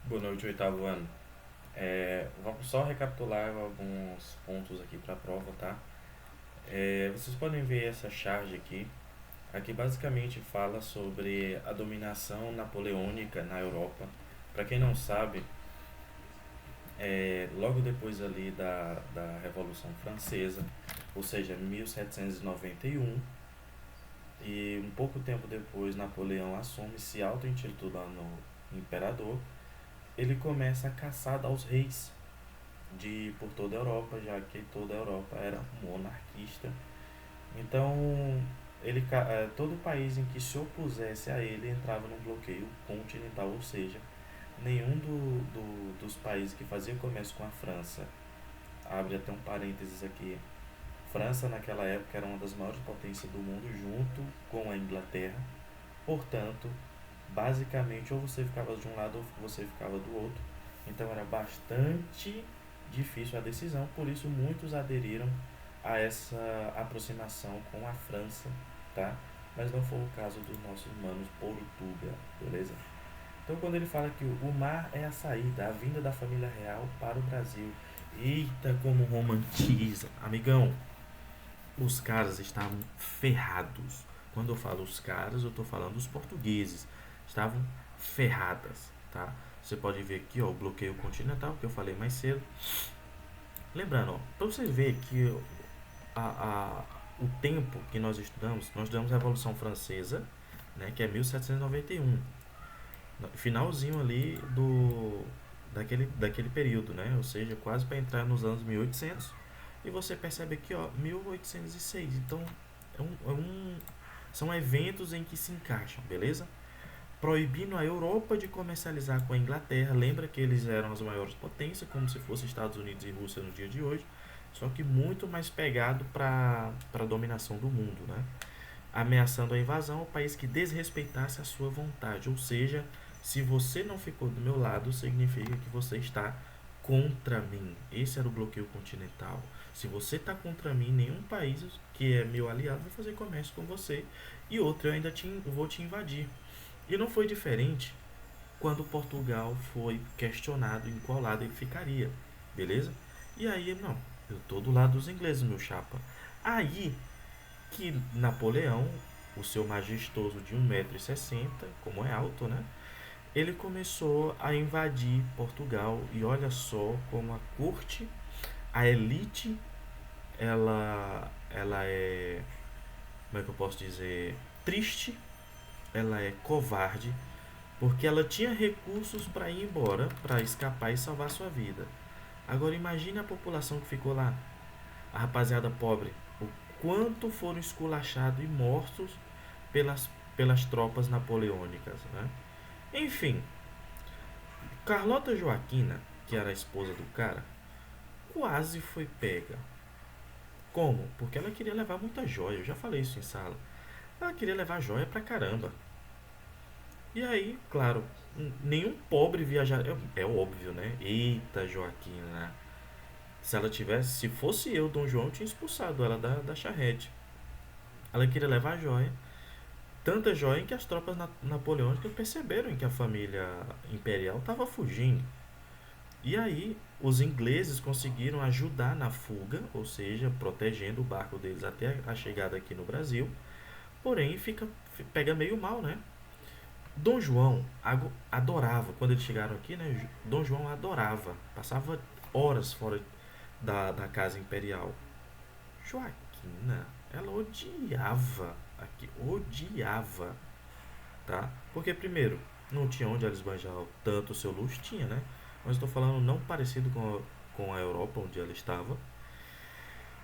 Boa noite, oitavo ano. Vamos só recapitular alguns pontos aqui para a prova, tá? Vocês podem ver essa charge aqui. Aqui basicamente fala sobre a dominação napoleônica na Europa. Para quem não sabe, logo depois ali da Revolução Francesa, ou seja, 1791, e um pouco tempo depois Napoleão assume, se auto-intitulando imperador, ele começa a caçar aos reis por toda a Europa, já que toda a Europa era monarquista. Então, todo país em que se opusesse a ele entrava num bloqueio continental, ou seja, nenhum dos países que fazia comércio com a França, abre até um parênteses aqui, França naquela época era uma das maiores potências do mundo junto com a Inglaterra, portanto, basicamente ou você ficava de um lado ou você ficava do outro, então era bastante difícil a decisão, por isso muitos aderiram a essa aproximação com a França, tá? Mas não foi o caso dos nossos manos Portugal, beleza? Então quando ele fala que o mar é a saída, a vinda da família real para o Brasil, eita como romantiza, amigão, os caras estavam ferrados. Quando eu falo os caras, eu estou falando os portugueses. Estavam ferradas, tá? Você pode ver aqui, ó, o bloqueio continental que eu falei mais cedo. Lembrando, para você ver que a, o tempo que nós estudamos a Revolução Francesa, né, que é 1791, finalzinho ali daquele período, né? Ou seja, quase para entrar nos anos 1800. E você percebe aqui, ó, 1806. Então, são eventos em que se encaixam, beleza? Proibindo a Europa de comercializar com a Inglaterra. Lembra que eles eram as maiores potências, como se fosse Estados Unidos e Rússia no dia de hoje, só que muito mais pegado para a dominação do mundo, né? Ameaçando a invasão ao país que desrespeitasse a sua vontade. Ou seja, se você não ficou do meu lado, significa que você está contra mim. Esse era o bloqueio continental. Se você está contra mim, nenhum país que é meu aliado vai fazer comércio com você. E outro, eu ainda vou te invadir. E não foi diferente quando Portugal foi questionado em qual lado ele ficaria. Beleza? E aí, não, eu tô do lado dos ingleses, meu chapa. Aí que Napoleão, o seu majestoso de 1,60 m, como é alto, né? Ele começou a invadir Portugal e olha só como a corte, a elite, ela é, como é que eu posso dizer, triste, ela é covarde, porque ela tinha recursos para ir embora, para escapar e salvar sua vida. Agora imagine a população que ficou lá, a rapaziada pobre, o quanto foram esculachados e mortos pelas tropas napoleônicas, né? Enfim, Carlota Joaquina, que era a esposa do cara, quase foi pega. Como? Porque ela queria levar muita joia, eu já falei isso em sala. Ela queria levar joia pra caramba. E aí, claro, nenhum pobre viajar. É óbvio, né? Eita, Joaquina. Se fosse eu, Dom João, eu tinha expulsado ela da charrete. Ela queria levar a joia. Tanta joia que as tropas napoleônicas perceberam que a família imperial estava fugindo. E aí, os ingleses conseguiram ajudar na fuga, ou seja, protegendo o barco deles até a chegada aqui no Brasil. Porém, pega meio mal, né? Dom João adorava, quando eles chegaram aqui, né? Dom João adorava, passava horas fora da casa imperial. Joaquina, ela odiava aqui, odiava, tá? Porque, primeiro, não tinha onde ela esbanjar tanto o seu luxo, tinha, né? Mas estou falando não parecido com a Europa, onde ela estava.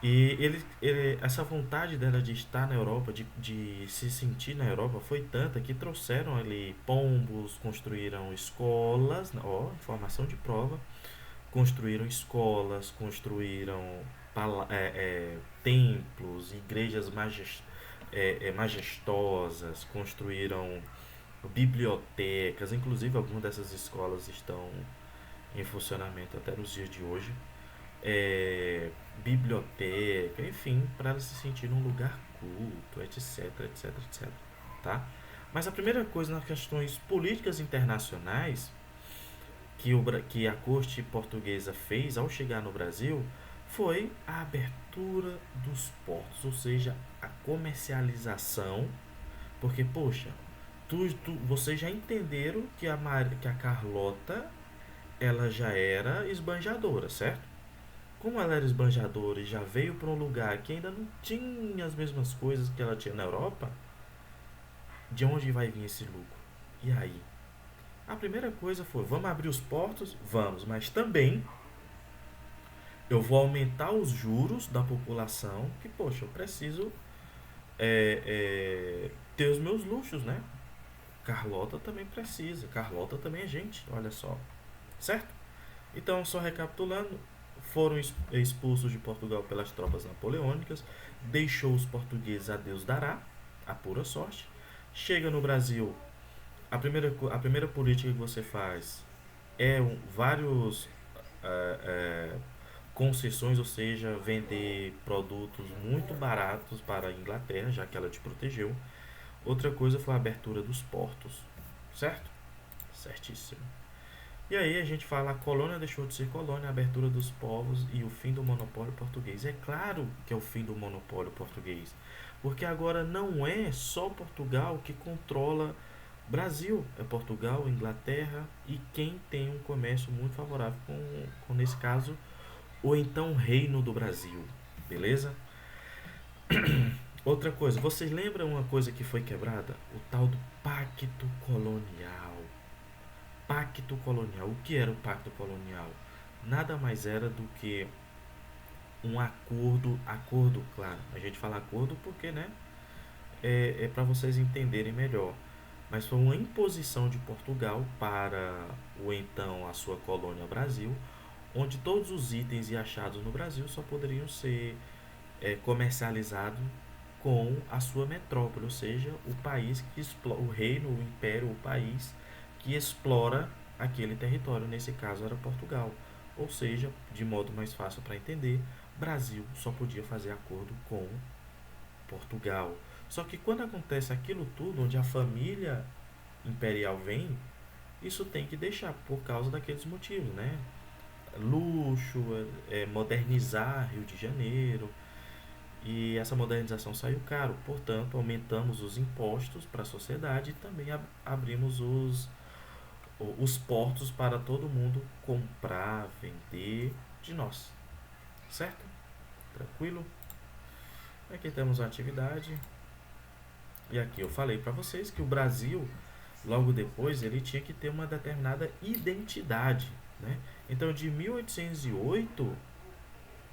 E essa vontade dela de estar na Europa, de se sentir na Europa, foi tanta que trouxeram ali pombos, construíram escolas, ó, informação de prova, construíram escolas, construíram templos, igrejas majestosas, construíram bibliotecas, inclusive algumas dessas escolas estão em funcionamento até nos dias de hoje. Biblioteca, enfim, para ela se sentir num lugar culto, etc, etc, etc. Tá? Mas a primeira coisa nas questões políticas internacionais que a corte portuguesa fez ao chegar no Brasil foi a abertura dos portos, ou seja, a comercialização, porque, poxa, vocês já entenderam que a Carlota ela já era esbanjadora, certo? Como ela era esbanjadora e já veio para um lugar que ainda não tinha as mesmas coisas que ela tinha na Europa, de onde vai vir esse lucro? E aí? A primeira coisa foi: vamos abrir os portos? Vamos, mas também eu vou aumentar os juros da população, que, poxa, eu preciso ter os meus luxos, né? Carlota também precisa, Carlota também é gente, olha só, certo? Então, só recapitulando, foram expulsos de Portugal pelas tropas napoleônicas, deixou os portugueses a Deus dará, a pura sorte. Chega no Brasil, a primeira política que você faz é vários é, é, concessões, ou seja, vender produtos muito baratos para a Inglaterra, já que ela te protegeu. Outra coisa foi a abertura dos portos, certo? Certíssimo. E aí a gente fala: a colônia deixou de ser colônia, a abertura dos povos e o fim do monopólio português. É claro que é o fim do monopólio português, porque agora não é só Portugal que controla Brasil, é Portugal, Inglaterra e quem tem um comércio muito favorável com nesse caso, o então Reino do Brasil, beleza? Outra coisa, vocês lembram uma coisa que foi quebrada? O tal do Pacto Colonial. Pacto Colonial. O que era o Pacto Colonial? Nada mais era do que um acordo, claro. A gente fala acordo porque, né, é para vocês entenderem melhor. Mas foi uma imposição de Portugal para a sua colônia Brasil, onde todos os itens e achados no Brasil só poderiam ser comercializados com a sua metrópole, ou seja, o país que explora, o reino, o império, o país que explora aquele território, nesse caso era Portugal. Ou seja, de modo mais fácil para entender, Brasil só podia fazer acordo com Portugal. Só que quando acontece aquilo tudo, onde a família imperial vem, isso tem que deixar por causa daqueles motivos, né? Luxo, modernizar Rio de Janeiro, e essa modernização saiu caro, portanto, aumentamos os impostos para a sociedade e também abrimos os portos para todo mundo comprar, vender de nós, certo? Tranquilo? Aqui temos a atividade. E aqui eu falei para vocês que o Brasil, logo depois, ele tinha que ter uma determinada identidade, né? Então, de 1808,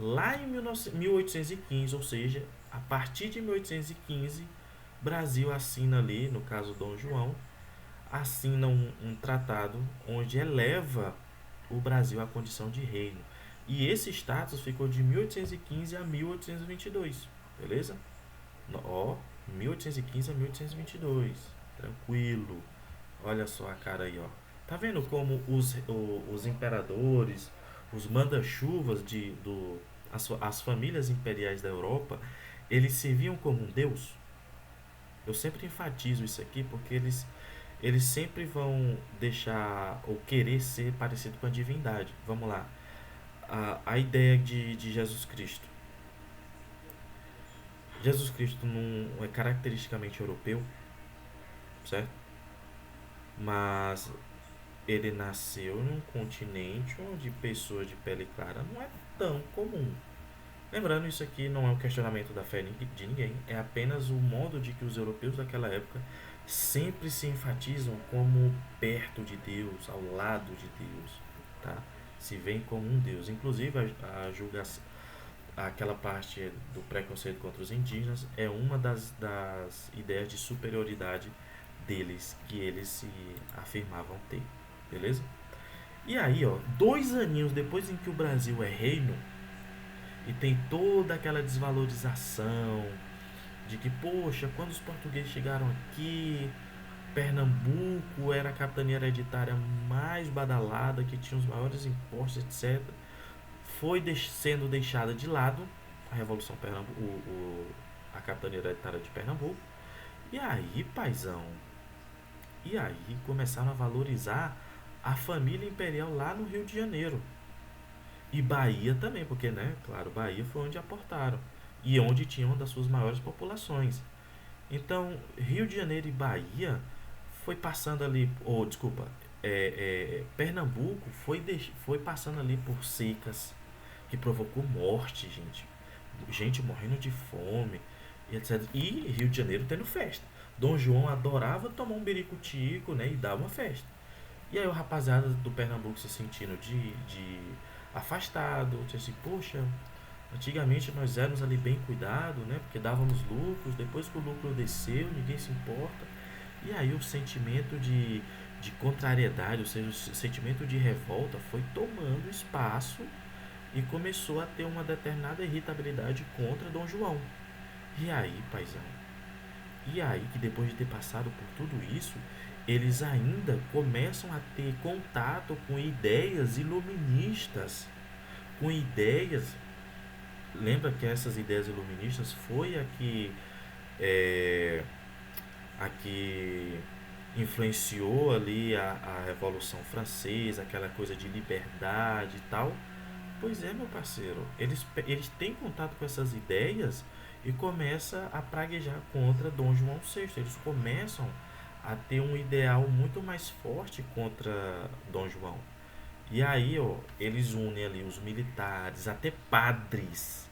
lá em 1815, ou seja, a partir de 1815, Brasil assina ali, no caso Dom João, assina um tratado onde eleva o Brasil à condição de reino. E esse status ficou de 1815 a 1822, beleza? Ó, 1815 a 1822, tranquilo. Olha só a cara aí, ó. Tá vendo como os imperadores, os manda-chuvas as famílias imperiais da Europa, eles serviam como um deus? Eu sempre enfatizo isso aqui porque eles sempre vão deixar ou querer ser parecido com a divindade. Vamos lá. A ideia de Jesus Cristo. Jesus Cristo não é caracteristicamente europeu, certo? Mas ele nasceu num continente onde pessoas de pele clara não é tão comum. Lembrando, isso aqui não é um questionamento da fé de ninguém, é apenas o modo de que os europeus daquela época sempre se enfatizam como perto de Deus, ao lado de Deus, tá? Se veem como um Deus. Inclusive, aquela parte do preconceito contra os indígenas é uma das ideias de superioridade deles, que eles se afirmavam ter, beleza? E aí, ó, 2 aninhos depois em que o Brasil é reino, e tem toda aquela desvalorização de que, poxa, quando os portugueses chegaram aqui, Pernambuco era a capitania hereditária mais badalada, que tinha os maiores impostos, etc. Foi sendo deixada de lado a Revolução Pernambuco, a capitania hereditária de Pernambuco. E aí, paizão, e aí começaram a valorizar a família imperial lá no Rio de Janeiro. E Bahia também, porque, né, claro, Bahia foi onde aportaram. E onde tinha uma das suas maiores populações. Então, Rio de Janeiro e Bahia foi passando ali, ou desculpa, Pernambuco foi passando ali por secas que provocou morte, gente morrendo de fome, e etc. E Rio de Janeiro tendo festa. Dom João adorava tomar um biricutico, né, e dar uma festa. E aí o rapaziada do Pernambuco se sentindo de afastado, disse assim, poxa, antigamente nós éramos ali bem cuidado, né? Porque dávamos lucros, depois que o lucro desceu, ninguém se importa. E aí o sentimento de contrariedade, ou seja, o sentimento de revolta foi tomando espaço e começou a ter uma determinada irritabilidade contra Dom João. E aí, paizão, e aí que depois de ter passado por tudo isso, eles ainda começam a ter contato com ideias iluministas, com ideias. Lembra que essas ideias iluministas foi é, a que influenciou ali a Revolução Francesa, aquela coisa de liberdade e tal. Pois é, meu parceiro, eles têm contato com essas ideias e começam a praguejar contra Dom João VI. Eles começam a ter um ideal muito mais forte contra Dom João. E aí, ó, eles unem ali os militares, até padres,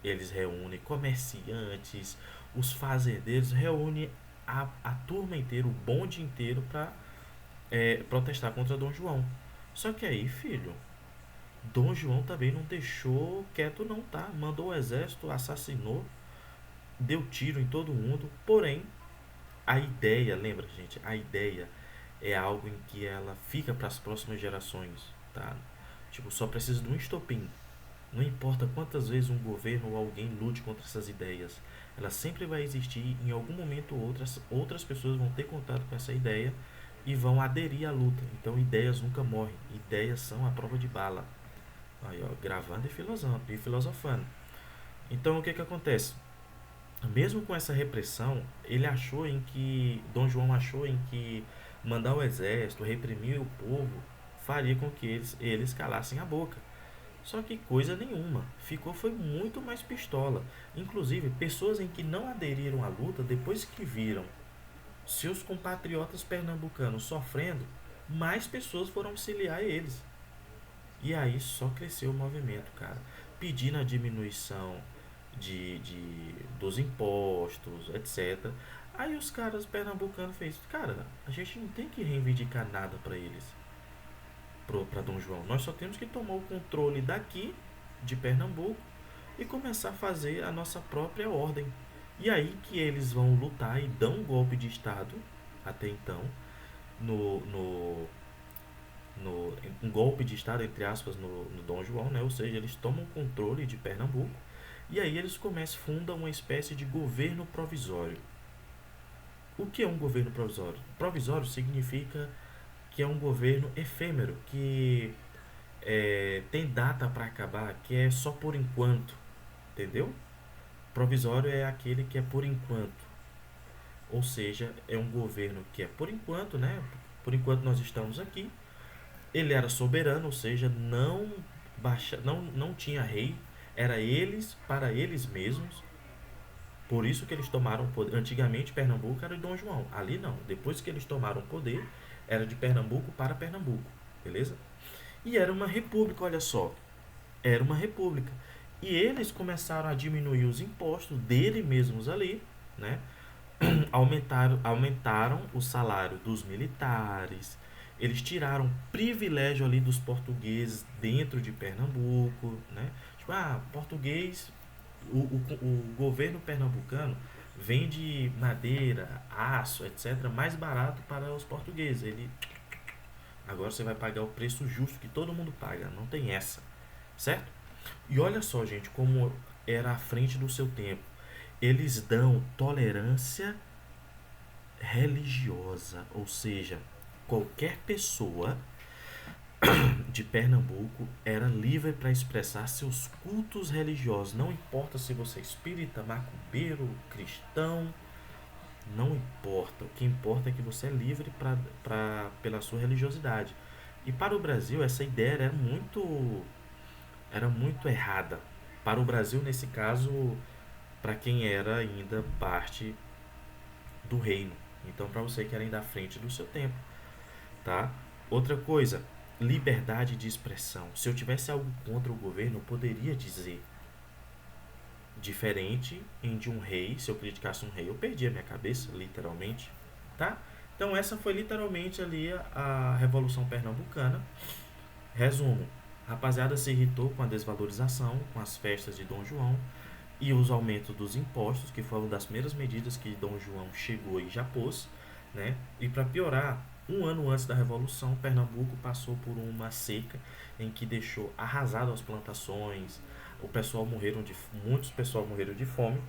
eles reúnem comerciantes, os fazendeiros, reúnem a turma inteira, o bonde inteiro para protestar contra Dom João. Só que aí, filho, Dom João também não deixou quieto não, tá? Mandou o exército, assassinou, deu tiro em todo mundo. Porém, a ideia, lembra, gente, a ideia é algo em que ela fica para as próximas gerações, tá? Tipo, só precisa de um estopim. Não importa quantas vezes um governo ou alguém lute contra essas ideias, ela sempre vai existir. Em algum momento ou outras pessoas vão ter contato com essa ideia e vão aderir à luta. Então, ideias nunca morrem. Ideias são a prova de bala. Aí, ó, gravando e filosofando. Então, o que que acontece? Mesmo com essa repressão, Dom João achou em que mandar o exército, reprimir o povo, faria com que eles calassem a boca. Só que coisa nenhuma, foi muito mais pistola. Inclusive, pessoas em que não aderiram à luta, depois que viram seus compatriotas pernambucanos sofrendo, mais pessoas foram auxiliar eles. E aí só cresceu o movimento, cara, pedindo a diminuição dos impostos, etc. Aí os caras pernambucanos fez, cara, a gente não tem que reivindicar nada para eles, para Dom João. Nós só temos que tomar o controle daqui de Pernambuco e começar a fazer a nossa própria ordem. E aí que eles vão lutar e dão um golpe de estado, até então, no, no, um golpe de estado, entre aspas, no Dom João, né? Ou seja, eles tomam controle de Pernambuco e aí eles fundam uma espécie de governo provisório. O que é um governo provisório? Provisório significa que é um governo efêmero, que tem data para acabar, que é só por enquanto, entendeu? Provisório é aquele que é por enquanto, ou seja, é um governo que é por enquanto, né? Por enquanto nós estamos aqui. Ele era soberano, ou seja, não tinha rei, era eles para eles mesmos. Por isso que eles tomaram poder. Antigamente Pernambuco era de Dom João. Ali não. Depois que eles tomaram poder, era de Pernambuco para Pernambuco. Beleza? E era uma república, olha só. Era uma república. E eles começaram a diminuir os impostos dele mesmos ali, né? Aumentaram o salário dos militares. Eles tiraram privilégio ali dos portugueses dentro de Pernambuco, né? Tipo, português, o governo pernambucano vende madeira, aço, etc., mais barato para os portugueses. Agora você vai pagar o preço justo que todo mundo paga, não tem essa, certo? E olha só, gente, como era à frente do seu tempo. Eles dão tolerância religiosa, ou seja, qualquer pessoa de Pernambuco era livre para expressar seus cultos religiosos. Não importa se você é espírita, macumbeiro, cristão, Não importa. O que importa é que você é livre pela sua religiosidade. E para o Brasil, essa ideia era muito errada. Para o Brasil, nesse caso, para quem era ainda parte do reino. Então, para você que era ainda à frente do seu tempo, tá? Outra coisa, liberdade de expressão. Se eu tivesse algo contra o governo, eu poderia dizer. Diferente em de um rei, se eu criticasse um rei, eu perdia a minha cabeça, literalmente, tá? Então essa foi literalmente ali a Revolução Pernambucana. Resumo, a rapaziada se irritou com a desvalorização, com as festas de Dom João e os aumentos dos impostos, que foi uma das primeiras medidas que Dom João chegou e já pôs, né? E para piorar, um ano antes da Revolução, Pernambuco passou por uma seca em que deixou arrasado as plantações, muitos pessoal morreram de fome.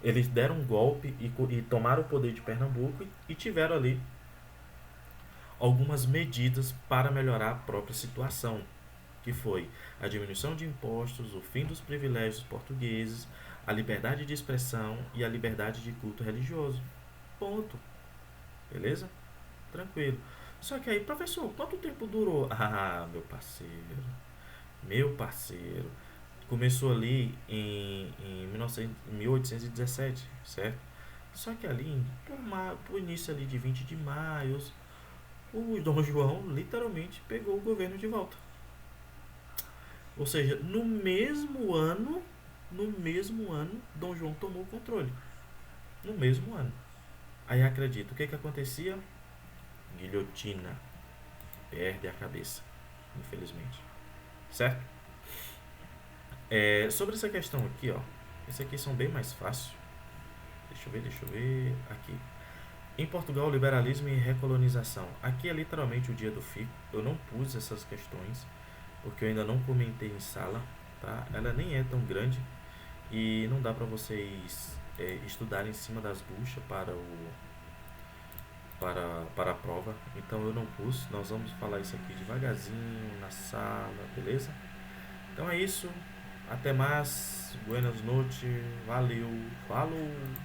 Eles deram um golpe e tomaram o poder de Pernambuco e tiveram ali algumas medidas para melhorar a própria situação, que foi a diminuição de impostos, o fim dos privilégios portugueses, a liberdade de expressão e a liberdade de culto religioso. Ponto. Beleza? Tranquilo. Só que aí, professor, quanto tempo durou? Ah, meu parceiro. Meu parceiro. Começou ali em 1817, certo? Só que ali, por início ali de 20 de maio, o Dom João literalmente pegou o governo de volta. Ou seja, no mesmo ano, Dom João tomou o controle. No mesmo ano. Aí acredito, o que que acontecia? Guilhotina. Perde a cabeça, infelizmente. Certo? Sobre essa questão aqui, ó. Esses aqui são bem mais fáceis. Deixa eu ver. Aqui. Em Portugal, liberalismo e recolonização. Aqui é literalmente o dia do fico. Eu não pus essas questões porque eu ainda não comentei em sala, tá? Ela nem é tão grande e não dá para vocês estudarem em cima das buchas para a prova. Então eu não pus. Nós vamos falar isso aqui devagarzinho na sala, beleza? Então é isso. Até mais. Buenas noites. Valeu. Falou.